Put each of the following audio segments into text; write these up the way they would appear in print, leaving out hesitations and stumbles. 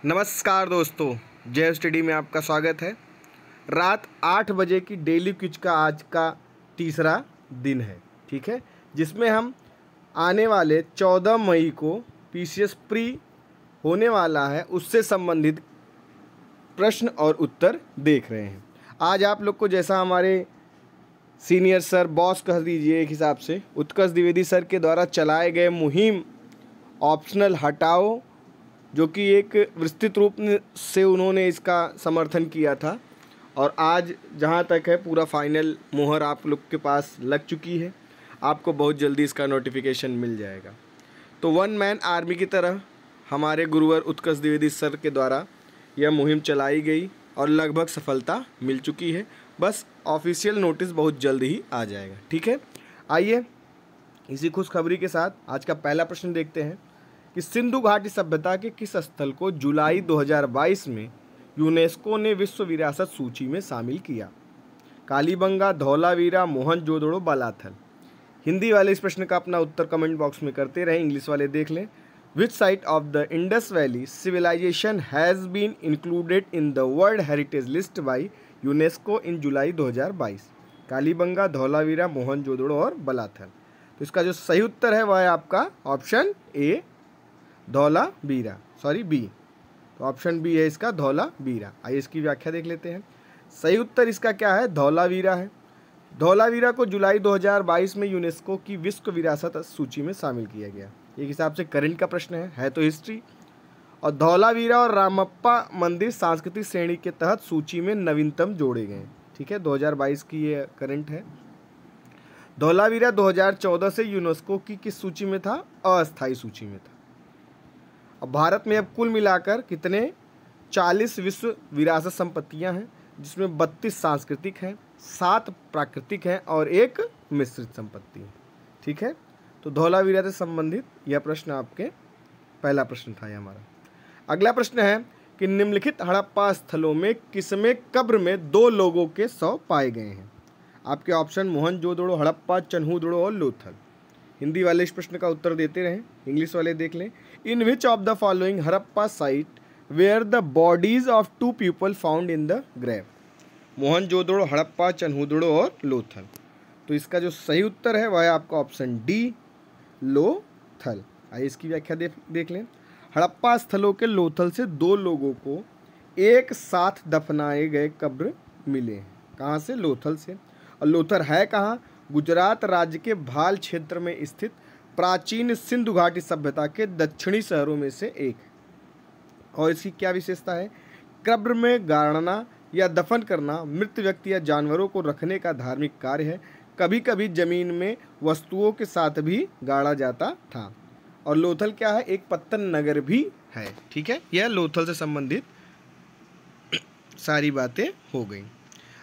नमस्कार दोस्तों, जय स्टडी में आपका स्वागत है। रात 8 बजे की डेली क्विज का आज का तीसरा दिन है, ठीक है, जिसमें हम आने वाले 14 मई को पीसीएस प्री होने वाला है उससे संबंधित प्रश्न और उत्तर देख रहे हैं। आज आप लोग को जैसा हमारे सीनियर सर, बॉस कह दीजिए एक हिसाब से, उत्कर्ष द्विवेदी सर के द्वारा चलाए गए मुहिम ऑप्शनल हटाओ, जो कि एक विस्तृत रूप से उन्होंने इसका समर्थन किया था, और आज जहां तक है पूरा फाइनल मुहर आप लोग के पास लग चुकी है। आपको बहुत जल्दी इसका नोटिफिकेशन मिल जाएगा। तो वन मैन आर्मी की तरह हमारे गुरुवर उत्कर्ष द्विवेदी सर के द्वारा यह मुहिम चलाई गई और लगभग सफलता मिल चुकी है। बस ऑफिशियल नोटिस बहुत जल्द ही आ जाएगा, ठीक है। आइए इसी खुशखबरी के साथ आज का पहला प्रश्न देखते हैं कि सिंधु घाटी सभ्यता के किस स्थल को जुलाई 2022 में यूनेस्को ने विश्व विरासत सूची में शामिल किया? कालीबंगा, धौलावीरा, मोहनजोदड़ो, बालाथल। हिंदी वाले इस प्रश्न का अपना उत्तर कमेंट बॉक्स में करते रहें, इंग्लिश वाले देख लें। Which site of the Indus Valley Civilisation has been included in the World Heritage List by UNESCO in July 2022? Kalibanga, Dholavira, Mohenjodaro और बालाथल। तो इसका जो सही उत्तर है वह है आपका option A, Dholavira, sorry B. तो ऑप्शन बी है इसका, धौलावीरा। आइए इसकी व्याख्या देख लेते हैं। सही उत्तर इसका क्या है? धौलावीरा है। धौलावीरा को जुलाई 2022 में यूनेस्को की विश्व विरासत सूची में शामिल किया गया। एक हिसाब से करंट का प्रश्न है तो हिस्ट्री। और धौलावीरा और रामप्पा मंदिर सांस्कृतिक श्रेणी के तहत सूची में नवीनतम जोड़े गए, ठीक है। 2022 की ये करंट है। धौलावीरा 2014 से यूनेस्को की किस सूची में था? अस्थायी सूची में था। अब भारत में अब कुल मिलाकर कितने 40 विश्व विरासत संपत्तियां हैं, जिसमें 32 सांस्कृतिक हैं, 7 प्राकृतिक हैं और 1 मिश्रित संपत्ति है, ठीक है। तो धौलावीरा से संबंधित यह प्रश्न आपके पहला प्रश्न था ये हमारा। अगला प्रश्न है कि निम्नलिखित हड़प्पा स्थलों में किसमें कब्र में 2 लोगों के शव पाए गए हैं? आपके ऑप्शन मोहनजोदड़ो, हड़प्पा, चन्हूदड़ो और लोथल। हिंदी वाले इस प्रश्न का उत्तर देते रहें, इंग्लिश वाले देख लें। In which of the following Harappa site where the bodies of 2 people found in the grave? Mohenjodaro, Harappa, Chanhudaro और लोथल। तो इसका जो सही उत्तर है वह है आपका ऑप्शन डी, लोथल। आइए इसकी व्याख्या देख लें। हड़प्पा स्थलों के लोथल से 2 लोगों को एक साथ दफनाए गए कब्र मिले हैं। कहाँ से? लोथल से। और लोथल है कहाँ? गुजरात राज्य के भाल क्षेत्र में स्थित प्राचीन सिंधु घाटी सभ्यता के दक्षिणी शहरों में से एक। और इसकी क्या विशेषता है? कब्र में गाड़ना या दफन करना मृत व्यक्ति या जानवरों को रखने का धार्मिक कार्य है। कभी कभी जमीन में वस्तुओं के साथ भी गाड़ा जाता था। और लोथल क्या है? एक पत्तन नगर भी है, ठीक है। यह लोथल से संबंधित सारी बातें हो गई।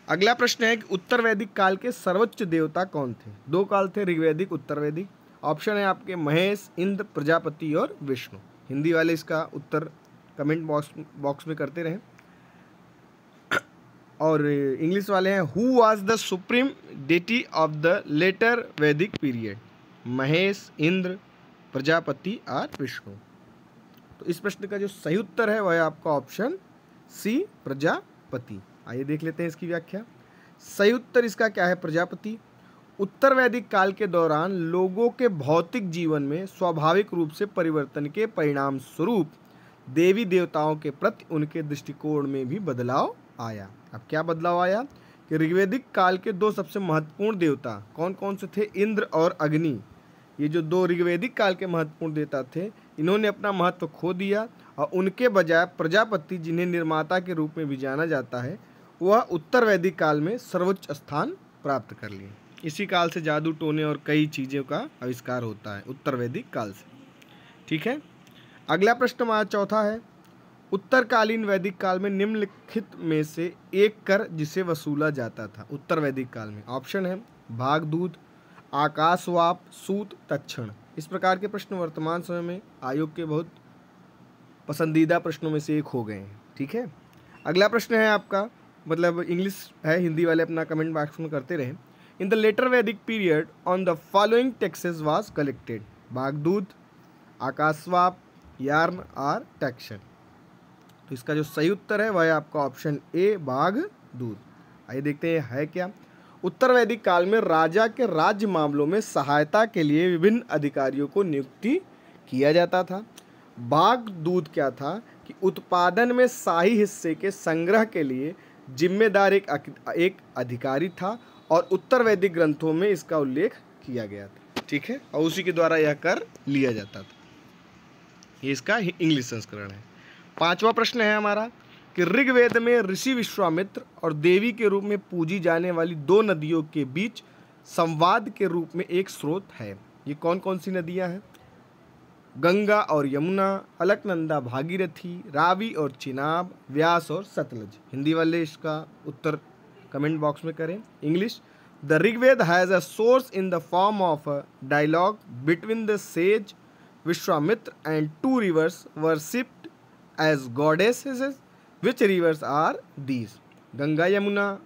अगला प्रश्न है कि उत्तर वैदिक काल के सर्वोच्च देवता कौन थे? 2 काल थे, ऋग्वैदिक, उत्तर वैदिक। ऑप्शन है आपके महेश, इंद्र, प्रजापति और विष्णु। हिंदी वाले इसका उत्तर कमेंट बॉक्स में करते रहें। और इंग्लिश वाले हैं who was the supreme deity of the later Vedic period? Mahesh, Indra, Prajapati और विष्णु। तो इस प्रश्न का जो सही उत्तर है वह है आपका ऑप्शन सी, प्रजापति। आइए देख लेते हैं इसकी व्याख्या। सही उत्तर इसका क्या है? प्रजापति। उत्तर वैदिक काल के दौरान लोगों के भौतिक जीवन में स्वाभाविक रूप से परिवर्तन के परिणाम स्वरूप देवी देवताओं के प्रति उनके दृष्टिकोण में भी बदलाव आया। अब क्या बदलाव आया कि ऋग्वैदिक काल के 2 सबसे महत्वपूर्ण देवता कौन कौन से थे? इंद्र और अग्नि। ये जो 2 ऋग्वैदिक काल के महत्वपूर्ण देवता थे, इन्होंने अपना महत्व खो दिया और उनके बजाय प्रजापति, जिन्हें निर्माता के रूप में भी जाना जाता है, वह उत्तर वैदिक काल में सर्वोच्च स्थान प्राप्त कर लिए। इसी काल से जादू टोने और कई चीज़ों का आविष्कार होता है, उत्तर वैदिक काल से, ठीक है। अगला प्रश्न हमारा चौथा है, उत्तरकालीन वैदिक काल में निम्नलिखित में से एक कर जिसे वसूला जाता था उत्तर वैदिक काल में? ऑप्शन है भागदूत, आकाशवाप, सूत, तक्षण। इस प्रकार के प्रश्न वर्तमान समय में आयोग के बहुत पसंदीदा प्रश्नों में से एक हो गए हैं, ठीक है। अगला प्रश्न है आपका, मतलब इंग्लिश है, हिंदी वाले अपना कमेंट बॉक्स में करते रहें। In the later Vedic period on the following taxes was collected? भागदूत, आकाशवाप, यार्न और टैक्शन। तो इसका जो सही उत्तर है वह है आपका ऑप्शन ए, बाघ दूध। आइए देखते हैं है क्या। उत्तर वैदिक काल में राजा के राज्य मामलों में सहायता के लिए विभिन्न अधिकारियों को नियुक्ति किया जाता था। बाघ दूध क्या था कि उत्पादन में शाही हिस्से के संग्रह के लिए जिम्मेदार एक अधिकारी था और उत्तर वैदिक ग्रंथों में इसका उल्लेख किया गया था। ठीक है, और उसी के द्वारा यह कर लिया जाता था। ये इसका इंग्लिश संस्करण है। 5वां प्रश्न है हमारा कि ऋग्वेद में ऋषि विश्वामित्र और देवी के रूप में पूजी जाने वाली 2 नदियों के बीच संवाद के रूप में एक स्रोत है। ये कौन कौन सी नदियां हैं? गंगा और यमुना, अलकनंदा भागीरथी, रावी और चिनाब, व्यास और सतलज। हिंदी वाले इसका उत्तर कमेंट बॉक्स में करें। English, the Rigveda has a source in the form of a dialogue between the sage Vishwamitra and 2 rivers worshipped as goddesses. Which rivers are these? Ganga, Yamuna,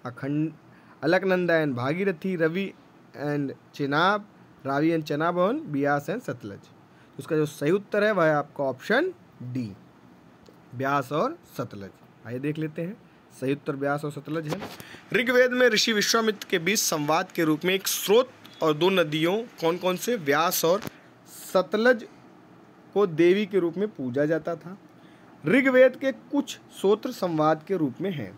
Alaknanda and Bhagirathi, Ravi and Chenab, Ravi and Chenab and Beas and Sutlej. उसका जो सही उत्तर है वह है आपका option D, Beas और सतलज। आइए देख लेते हैं, सही उत्तर ब्यास और सतलज है। ऋग्वेद में ऋषि विश्वामित्र के बीच संवाद के रूप में एक स्रोत और 2 नदियों कौन कौन से, व्यास और सतलज को देवी के रूप में पूजा जाता था। ऋग्वेद के कुछ स्रोत संवाद के रूप में हैं।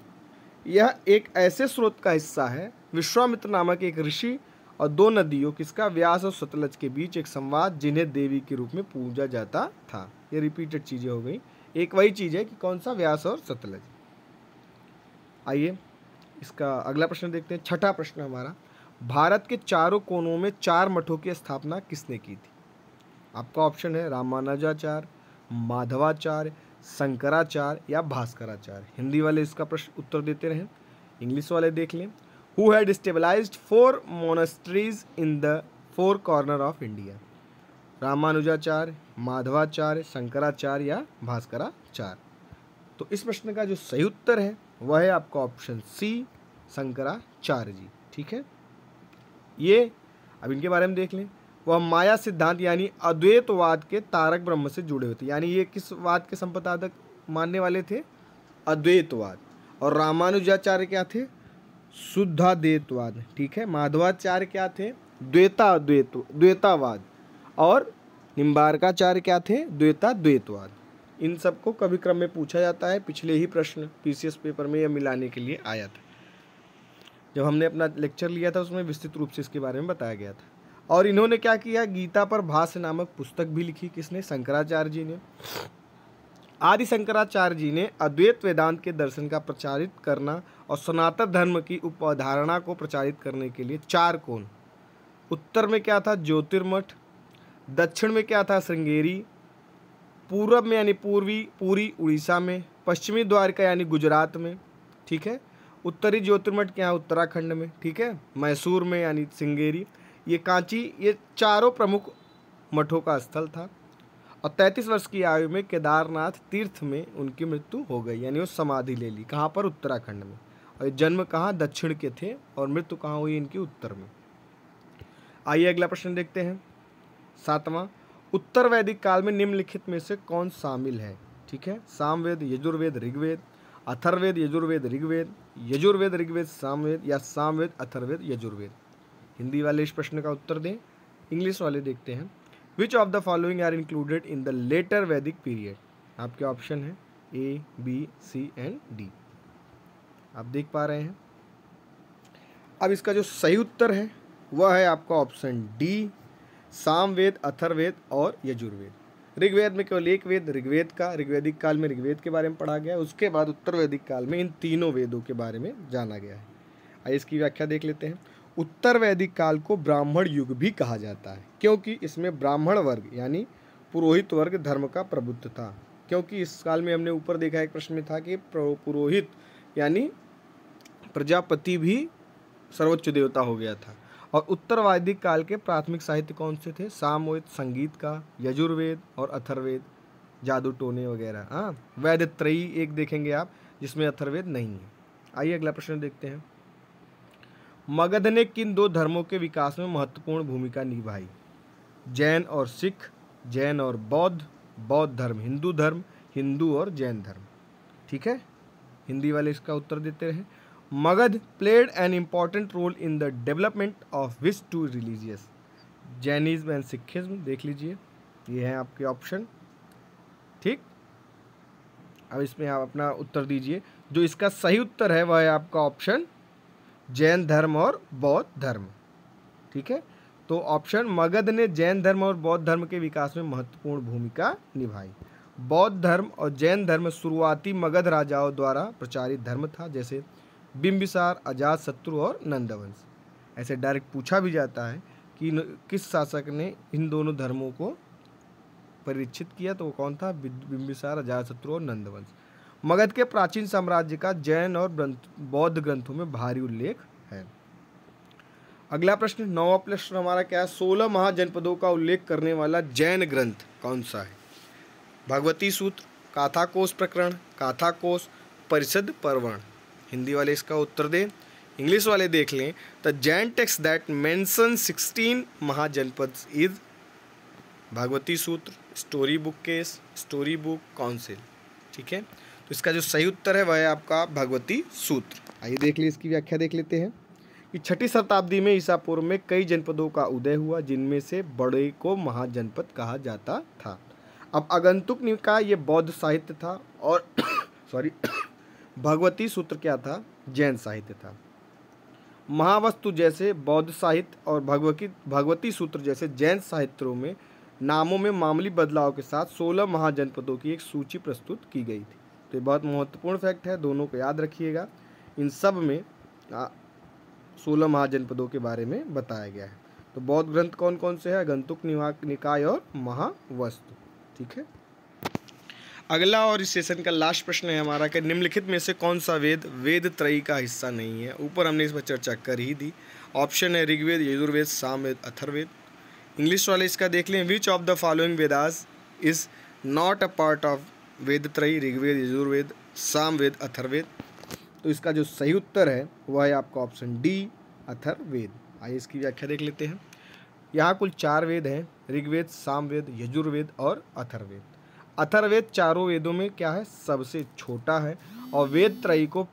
यह एक ऐसे स्रोत का हिस्सा है, विश्वामित्र नामक एक ऋषि और 2 नदियों किसका, व्यास और सतलज के बीच एक संवाद जिन्हें देवी के रूप में पूजा जाता था। ये रिपीटेड चीज़ें हो गई, एक वही चीज़ है कि कौन सा, व्यास और सतलज। आइए इसका अगला प्रश्न देखते हैं। 6ठा प्रश्न हमारा, भारत के चारों कोनों में 4 मठों की स्थापना किसने की थी? आपका ऑप्शन है रामानुजाचार्य, माधवाचार्य, शंकराचार्य या भास्कराचार्य। हिंदी वाले इसका प्रश्न उत्तर देते रहें, इंग्लिश वाले देख लें। Who had stabilised 4 monasteries in the 4 corners of India? Ramanujacharya, Madhvacharya, Shankaracharya या भास्कराचार्य। तो इस प्रश्न का जो सही उत्तर है वह है आपका ऑप्शन सी, शंकराचार्य जी। ठीक है, ये अब इनके बारे में देख लें। वह माया सिद्धांत यानी अद्वैतवाद के तारक ब्रह्म से जुड़े हुए थे। यानी ये किस वाद के संप्रदायक मानने वाले थे? अद्वैतवाद। और रामानुजाचार्य क्या थे? शुद्धाद्वैतवाद। ठीक है, माधवाचार्य क्या थे? द्वैतावाद। और निम्बारकाचार्य क्या थे? द्वैताद्वैतवाद। इन सबको कभी क्रम में पूछा जाता है, पिछले ही प्रश्न पीसीएस पेपर में यह मिलाने के लिए आया था। जब हमने अपना लेक्चर लिया था उसमें विस्तृत रूप से इसके बारे में बताया गया था। और इन्होंने क्या किया, गीता पर भाष्य नामक पुस्तक भी लिखी। किसने? शंकराचार्य जी ने। आदि शंकराचार्य जी ने अद्वैत वेदांत के दर्शन का प्रचारित करना और सनातन धर्म की उपधारणा को प्रचारित करने के लिए 4 कोण, उत्तर में क्या था? ज्योतिर्मठ, दक्षिण में क्या था? श्रृंगेरी, पूर्व में यानी पूरी उड़ीसा में, पश्चिमी द्वारका यानी गुजरात में। ठीक है, उत्तरी ज्योतिर्मठ क्या है? उत्तराखंड में। ठीक है, मैसूर में यानी श्रृंगेरी, ये कांची, ये चारों प्रमुख मठों का स्थल था। और 33 वर्ष की आयु में केदारनाथ तीर्थ में उनकी मृत्यु हो गई, यानी वो समाधि ले ली। कहाँ पर? उत्तराखंड में। और जन्म कहाँ? दक्षिण के थे, और मृत्यु कहाँ हुई इनकी? उत्तर में। आइए अगला प्रश्न देखते हैं। 7वां, उत्तर वैदिक काल में निम्नलिखित में से कौन शामिल है? ठीक है, सामवेद, यजुर्वेद, ऋग्वेद, अथर्ववेद, यजुर्वेद, ऋग्वेद, यजुर्वेद, ऋग्वेद, सामवेद या सामवेद, अथर्ववेद, यजुर्वेद। हिंदी वाले इस प्रश्न का उत्तर दें, इंग्लिश वाले देखते हैं। Which of the following are included in the later Vedic period? आपके ऑप्शन है A, B, C and D. आप देख पा रहे हैं। अब इसका जो सही उत्तर है वह है आपका ऑप्शन डी, सामवेद, अथर्ववेद और यजुर्वेद। ऋग्वेद में केवल एक वेद ऋग्वेद का, ऋग्वैदिक काल में ऋग्वेद के बारे में पढ़ा गया। उसके बाद उत्तर वैदिक काल में इन तीनों वेदों के बारे में जाना गया है। आइए इसकी व्याख्या देख लेते हैं। उत्तर वैदिक काल को ब्राह्मण युग भी कहा जाता है, क्योंकि इसमें ब्राह्मण वर्ग यानी पुरोहित वर्ग धर्म का प्रभुत्व था। क्योंकि इस काल में हमने ऊपर देखा एक प्रश्न में था कि पुरोहित यानी प्रजापति भी सर्वोच्च देवता हो गया था। और उत्तर वैदिक काल के प्राथमिक साहित्य कौन से थे? सामवेद संगीत का, यजुर्वेद और अथर्ववेद जादू टोने वगैरह। हाँ, वेद त्रयी एक देखेंगे आप जिसमें अथर्ववेद नहीं है। आइए अगला प्रश्न देखते हैं। मगध ने किन 2 धर्मों के विकास में महत्वपूर्ण भूमिका निभाई? जैन और सिख, जैन और बौद्ध, बौद्ध धर्म, हिंदू और जैन धर्म। ठीक है, हिंदी वाले इसका उत्तर देते रहे। Magadha played an important role in the development of which two religious, Jainism and Sikhism. देख लीजिए, ये हैं आपके ऑप्शन। ठीक, अब इसमें आप अपना उत्तर दीजिए। जो इसका सही उत्तर है वह है आपका ऑप्शन जैन धर्म और बौद्ध धर्म। ठीक है, तो ऑप्शन मगध ने जैन धर्म और बौद्ध धर्म के विकास में महत्वपूर्ण भूमिका निभाई। बौद्ध धर्म और जैन धर्म शुरुआती मगध राजाओं द्वारा प्रचारित धर्म था, जैसे बिंबिसार, अजातशत्रु और नंदवंश। ऐसे डायरेक्ट पूछा भी जाता है कि किस शासक ने इन दोनों धर्मों को परिरक्षित किया, तो वो कौन था? बिंबिसार, अजातशत्रु और नंदवंश। मगध के प्राचीन साम्राज्य का जैन और बौद्ध ग्रंथों में भारी उल्लेख है। अगला प्रश्न, 9वां प्रश्न हमारा क्या है? 16 महाजनपदों का उल्लेख करने वाला जैन ग्रंथ कौन सा है? भगवती सूत्र, काथाकोश प्रकरण, काथाकोश, परिषद पर्वण। हिंदी वाले इसका उत्तर दें। इंग्लिश वाले देख लें, the Jain text that mention 16 Mahajanapada is Bhagavati Sutra, story book case, story book council. ठीक है, तो इसका जो सही उत्तर है वह है आपका भगवती सूत्र। आइए देख लीजिए, इसकी व्याख्या देख लेते हैं कि 6ठी शताब्दी में ईसा पूर्व में कई जनपदों का उदय हुआ, जिनमें से बड़े को महाजनपद कहा जाता था। अब आगंतुक निकाय ये बौद्ध साहित्य था और भगवती सूत्र क्या था? जैन साहित्य था। महावस्तु जैसे बौद्ध साहित्य और भगवती सूत्र जैसे जैन साहित्यों में नामों में मामूली बदलाव के साथ 16 महाजनपदों की एक सूची प्रस्तुत की गई थी। तो ये बहुत महत्वपूर्ण फैक्ट है, दोनों को याद रखिएगा। इन सब में 16 महाजनपदों के बारे में बताया गया है। तो बौद्ध ग्रंथ कौन कौन से हैं? आगंतुक निकाय और महावस्तु। ठीक है, अगला और इस सेशन का लास्ट प्रश्न है हमारा कि निम्नलिखित में से कौन सा वेद वेद त्रयी का हिस्सा नहीं है? ऊपर हमने इस पर चर्चा कर ही दी। ऑप्शन है ऋग्वेद, यजुर्वेद, सामवेद, अथर्ववेद। इंग्लिश वाले इसका देख लें, which of the following Vedas is not a part of Veda Trayi? Rigveda, Yajurveda, Samaveda, Atharvaveda. तो इसका जो सही उत्तर है वह है आपका ऑप्शन डी, अथर्ववेद। आइए इसकी व्याख्या देख लेते हैं। यहाँ कुल 4 वेद हैं, ऋग्वेद, सामवेद, यजुर्वेद और अथर्ववेद। अथर्ववेद चारों वेदों में क्या है? सबसे छोटा है और वेद त्रयी को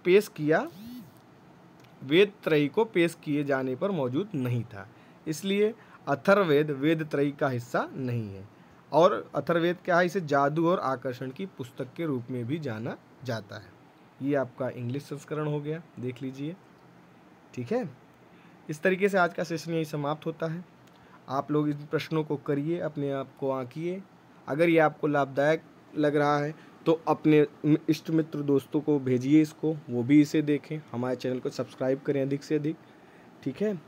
पेश किए जाने पर मौजूद नहीं था, इसलिए अथर्ववेद वेद त्रयी का हिस्सा नहीं है। और अथर्ववेद क्या है? इसे जादू और आकर्षण की पुस्तक के रूप में भी जाना जाता है। ये आपका इंग्लिश संस्करण हो गया, देख लीजिए। ठीक है, इस तरीके से आज का सेशन यही समाप्त होता है। आप लोग इन प्रश्नों को करिए, अपने आप को आंकिए। अगर ये आपको लाभदायक लग रहा है तो अपने इष्ट मित्र दोस्तों को भेजिए इसको, वो भी इसे देखें। हमारे चैनल को सब्सक्राइब करें अधिक से अधिक। ठीक है,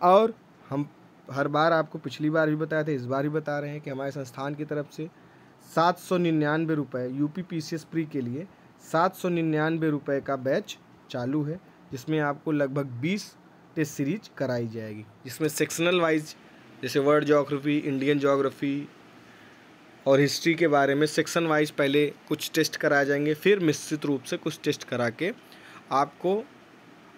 और हम हर बार आपको पिछली बार भी बताया था, इस बार भी बता रहे हैं कि हमारे संस्थान की तरफ से 799 रुपये UPPCS प्री के लिए 799 रुपये का बैच चालू है, जिसमें आपको लगभग 20 टेस्ट सीरीज कराई जाएगी, जिसमें सेक्शनल वाइज जैसे वर्ल्ड ज्योग्राफी, इंडियन ज्योग्राफी और हिस्ट्री के बारे में सेक्शन वाइज पहले कुछ टेस्ट कराए जाएंगे, फिर निश्चित रूप से कुछ टेस्ट करा के आपको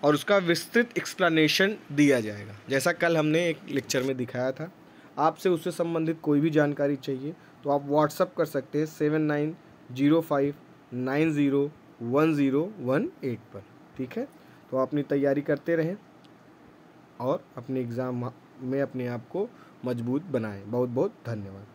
और उसका विस्तृत एक्सप्लेनेशन दिया जाएगा, जैसा कल हमने एक लेक्चर में दिखाया था। आपसे उससे संबंधित कोई भी जानकारी चाहिए तो आप व्हाट्सअप कर सकते हैं 7905901018 पर। ठीक है, तो आप अपनी तैयारी करते रहें और अपने एग्ज़ाम में अपने आप को मजबूत बनाएं। बहुत बहुत धन्यवाद।